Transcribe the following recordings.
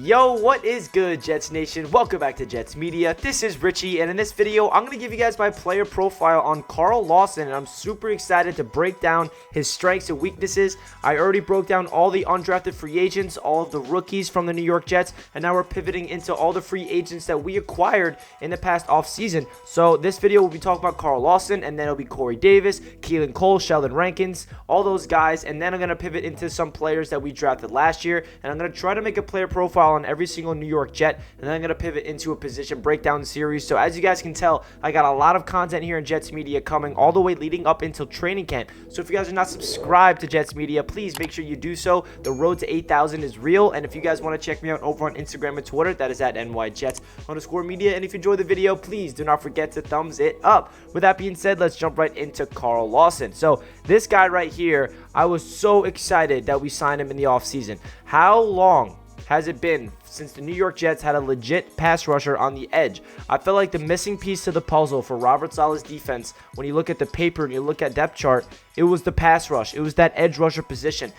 Yo, what is good, Jets Nation? Welcome back to Jets Media. This is Richie, and in this video, I'm going to give you guys my player profile on Carl Lawson, and I'm super excited to break down his strengths and weaknesses. I already broke down all the undrafted free agents, all of the rookies from the New York Jets, and now we're pivoting into all the free agents that we acquired in the past offseason. So this video will be talking about Carl Lawson, and then it'll be Corey Davis, Keelan Cole, Sheldon Rankins, all those guys, and then I'm going to pivot into some players that we drafted last year, and I'm going to try to make a player profile on every single New York Jet, and then I'm going to pivot into a position breakdown series. So as you guys can tell, I got a lot of content here in Jets Media coming all the way leading up until training camp. So if you guys are not subscribed to Jets Media, please make sure you do so. The road to 8,000 is real, and if you guys want to check me out over on Instagram and Twitter, that is at NYJets_media. And if you enjoyed the video, please do not forget to thumbs it up. With that being said, let's jump right into Carl Lawson. So this guy right here, I was so excited that we signed him in the offseason. How long has it been since the New York Jets had a legit pass rusher on the edge? I felt like the missing piece to the puzzle for Robert Saleh's defense, when you look at the paper and you look at depth chart, it was the pass rush. It was that edge rusher position.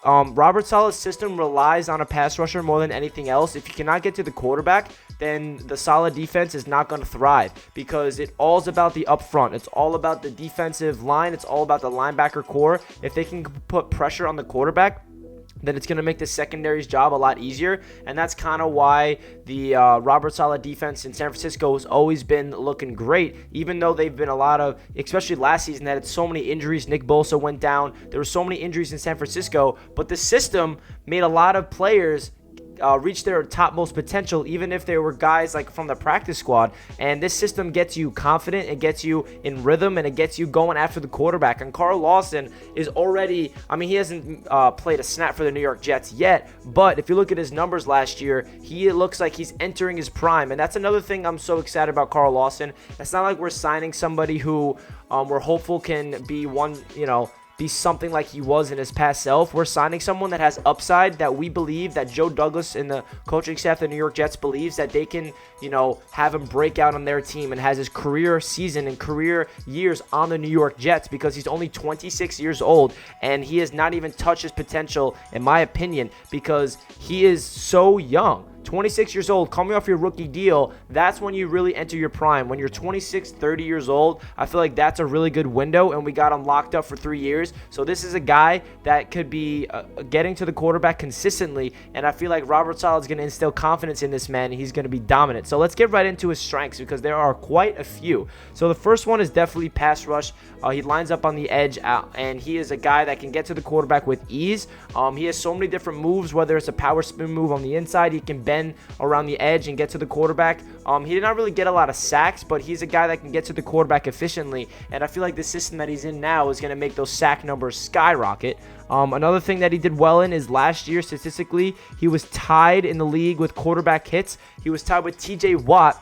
Robert Saleh's system relies on a pass rusher more than anything else. If you cannot get to the quarterback, then the solid defense is not going to thrive, because it's all about the up front. It's all about the defensive line. It's all about the linebacker core. If they can put pressure on the quarterback, then it's going to make the secondary's job a lot easier, and that's kind of why the Robert Saleh defense in San Francisco has always been looking great, even though they've been a lot of, especially last season, that had so many injuries. Nick Bosa went down. There were so many injuries in San Francisco, but the system made a lot of players reach their topmost potential, even if there were guys like from the practice squad. And this system gets you confident, it gets you in rhythm, and it gets you going after the quarterback. And Carl Lawson is already, he hasn't played a snap for the New York Jets yet, but if you look at his numbers last year, he looks like he's entering his prime. And that's another thing I'm so excited about Carl Lawson. It's not like we're signing somebody who we're hopeful can be be something like he was in his past self. We're signing someone that has upside, that we believe, that Joe Douglas and the coaching staff of the New York Jets believes that they can, have him break out on their team and has his career season and career years on the New York Jets, because he's only 26 years old and he has not even touched his potential, in my opinion, because he is so young. 26 years old, coming off your rookie deal, that's when you really enter your prime. When you're 26, 30 years old, I feel like that's a really good window, and we got him locked up for 3 years. So this is a guy that could be getting to the quarterback consistently, and I feel like Robert Saleh is going to instill confidence in this man, and he's going to be dominant. So let's get right into his strengths, because there are quite a few. So the first one is definitely pass rush. He lines up on the edge, and he is a guy that can get to the quarterback with ease. He has so many different moves, whether it's a power spin move on the inside, he can bend around the edge and get to the quarterback. He did not really get a lot of sacks, but he's a guy that can get to the quarterback efficiently, and I feel like the system that he's in now is going to make those sack numbers skyrocket. Another thing that he did well in is last year, statistically, he was tied in the league with quarterback hits. He was tied with TJ Watt,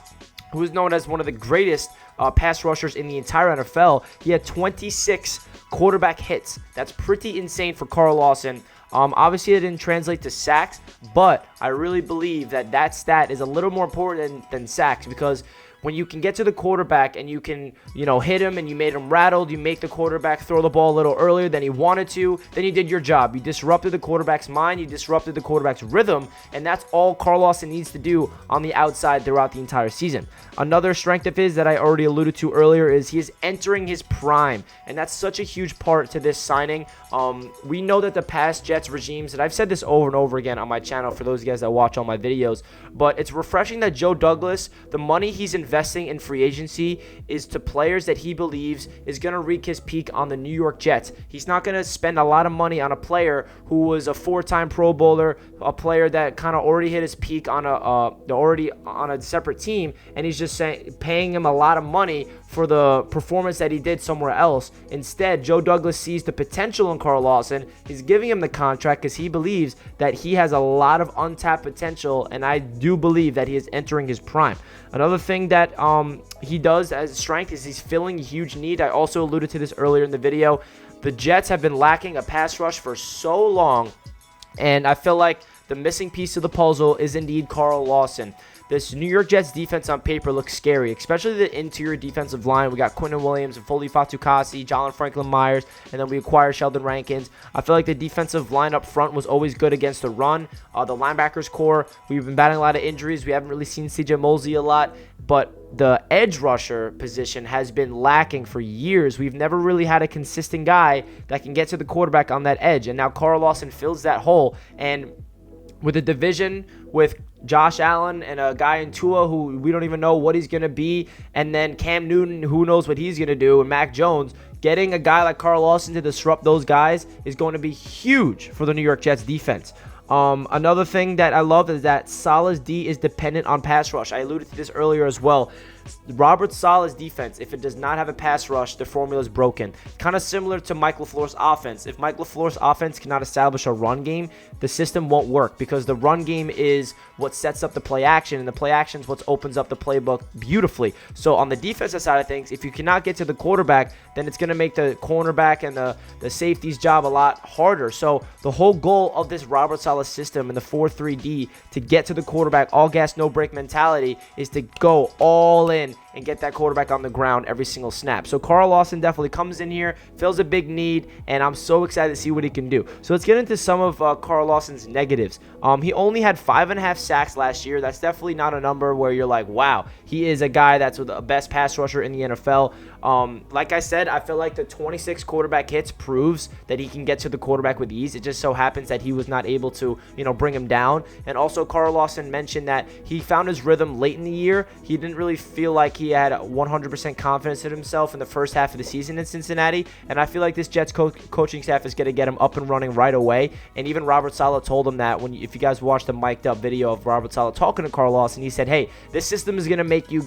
who is known as one of the greatest pass rushers in the entire NFL. He had 26 quarterback hits. That's pretty insane for Carl Lawson. Obviously, it didn't translate to sacks, but I really believe that stat is a little more important than sacks, because when you can get to the quarterback and you can, hit him and you made him rattled, you make the quarterback throw the ball a little earlier than he wanted to, then you did your job. You disrupted the quarterback's mind, you disrupted the quarterback's rhythm, and that's all Carl Lawson needs to do on the outside throughout the entire season. Another strength of his that I already alluded to earlier is he is entering his prime, and that's such a huge part to this signing. We know that the past Jets regimes, and I've said this over and over again on my channel for those guys that watch all my videos, but it's refreshing that Joe Douglas, the money he's investing in free agency is to players that he believes is going to reach his peak on the New York Jets. He's not going to spend a lot of money on a player who was a 4-time Pro Bowler, a player that kind of already hit his peak on a separate team, and he's just paying him a lot of money for the performance that he did somewhere else. Instead, Joe Douglas sees the potential in Carl Lawson. He's giving him the contract because he believes that he has a lot of untapped potential, and I do believe that he is entering his prime. Another thing that he does as a strength is he's filling a huge need. I also alluded to this earlier in the video. The Jets have been lacking a pass rush for so long, and I feel like the missing piece of the puzzle is indeed Carl Lawson. this New York Jets defense on paper looks scary, especially the interior defensive line. We got Quinton Williams and Foley Fatukasi, Jalen Franklin Myers, and then we acquired Sheldon Rankins. I feel like the defensive line up front was always good against the run. The linebackers core, we've been battling a lot of injuries. We haven't really seen CJ Mosley a lot, but the edge rusher position has been lacking for years. We've never really had a consistent guy that can get to the quarterback on that edge, and now Carl Lawson fills that hole. And with a division with Josh Allen and a guy in Tua who we don't even know what he's going to be, and then Cam Newton, who knows what he's going to do, and Mac Jones, getting a guy like Carl Lawson to disrupt those guys is going to be huge for the New York Jets defense. Another thing that I love is that Saleh's D is dependent on pass rush. I alluded to this earlier as well. Robert Saleh's defense, if it does not have a pass rush, the formula is broken. Kind of similar to Mike LaFleur's offense. If Mike LaFleur's offense cannot establish a run game, the system won't work, because the run game is what sets up the play action, and the play action is what opens up the playbook beautifully. So on the defensive side of things, if you cannot get to the quarterback, then it's going to make the cornerback and the safety's job a lot harder. So the whole goal of this Robert Saleh system and the 4-3-D to get to the quarterback, all gas, no break mentality, is to go all in and get that quarterback on the ground every single snap. So Carl Lawson definitely comes in here, fills a big need, and I'm so excited to see what he can do. So let's get into some of Carl Lawson's negatives. He only had 5.5 sacks last year. That's definitely not a number where you're like, wow, he is a guy that's the best pass rusher in the NFL. Like I said, I feel like the 26 quarterback hits proves that he can get to the quarterback with ease. It just so happens that he was not able to, bring him down. And also, Carl Lawson mentioned that he found his rhythm late in the year. He didn't really feel like he had 100% confidence in himself in the first half of the season in Cincinnati. And I feel like this Jets coaching staff is going to get him up and running right away. And even Robert Saleh told him that if you guys watched the mic'd up video of Robert Saleh talking to Carl Lawson, he said, hey, this system is going to make you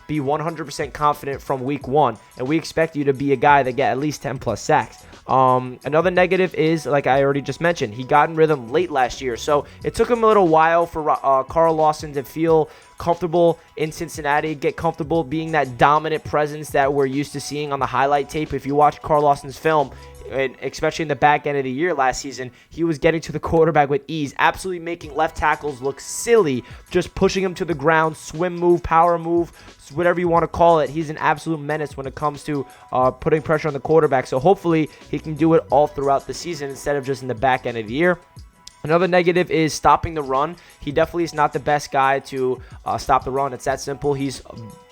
be 100% confident from week one. And we expect you to be a guy that get at least 10 plus sacks. Another negative is, like I already just mentioned, he got in rhythm late last year. So it took him a little while for Carl Lawson to feel comfortable in Cincinnati, get comfortable being that dominant presence that we're used to seeing on the highlight tape. If you watch Carl Lawson's film, and especially in the back end of the year last season, he was getting to the quarterback with ease, absolutely making left tackles look silly, just pushing him to the ground, swim move, power move, whatever you want to call it. He's an absolute menace when it comes to putting pressure on the quarterback. So hopefully he can do it all throughout the season instead of just in the back end of the year. Another negative is stopping the run. He definitely is not the best guy to stop the run. It's that simple. He's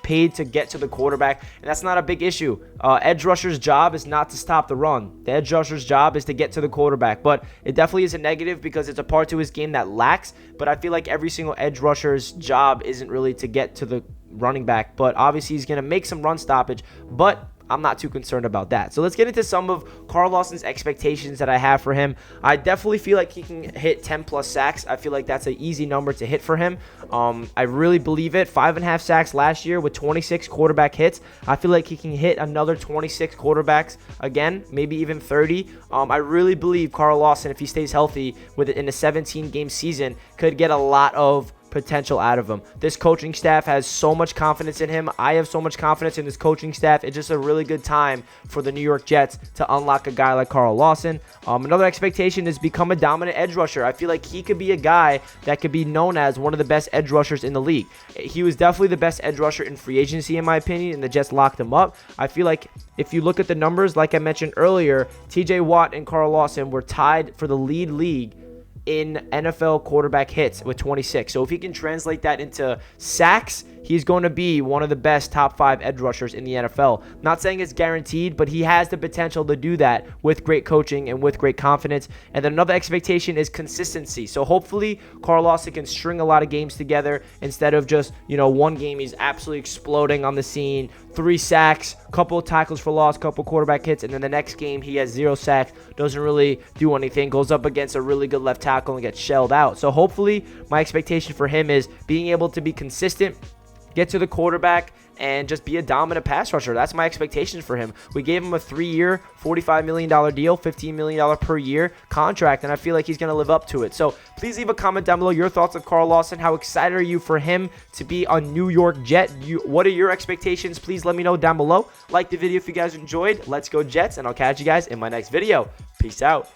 paid to get to the quarterback, and that's not a big issue. Edge rusher's job is not to stop the run. The edge rusher's job is to get to the quarterback, but it definitely is a negative because it's a part to his game that lacks. But I feel like every single edge rusher's job isn't really to get to the running back, but obviously he's going to make some run stoppage, but I'm not too concerned about that. So let's get into some of Carl Lawson's expectations that I have for him. I definitely feel like he can hit 10 plus sacks. I feel like that's an easy number to hit for him. I really believe it. 5.5 sacks last year with 26 quarterback hits. I feel like he can hit another 26 quarterbacks again, maybe even 30. I really believe Carl Lawson, if he stays healthy in a 17-game season, could get a lot of potential out of him. This coaching staff has so much confidence in him. I have so much confidence in this coaching staff. It's just a really good time for the New York Jets to unlock a guy like Carl Lawson. Another expectation is become a dominant edge rusher. I feel like he could be a guy that could be known as one of the best edge rushers in the league. He was definitely the best edge rusher in free agency, in my opinion, and the Jets locked him up. I feel like if you look at the numbers, like I mentioned earlier, TJ Watt and Carl Lawson were tied for the league in NFL quarterback hits with 26. So if he can translate that into sacks, he's going to be one of the best top 5 edge rushers in the NFL. Not saying it's guaranteed, but he has the potential to do that with great coaching and with great confidence. And then another expectation is consistency. So hopefully Carl Lawson can string a lot of games together instead of just, one game he's absolutely exploding on the scene, 3 sacks, couple of tackles for loss, couple quarterback hits, and then the next game he has 0 sacks, doesn't really do anything, goes up against a really good left tackle and gets shelled out. So hopefully my expectation for him is being able to be consistent, get to the quarterback, and just be a dominant pass rusher. That's my expectations for him. We gave him a 3-year, $45 million deal, $15 million per year contract, and I feel like he's going to live up to it. So please leave a comment down below your thoughts on Carl Lawson. How excited are you for him to be a New York Jet? What are your expectations? Please let me know down below. Like the video if you guys enjoyed. Let's go Jets, and I'll catch you guys in my next video. Peace out.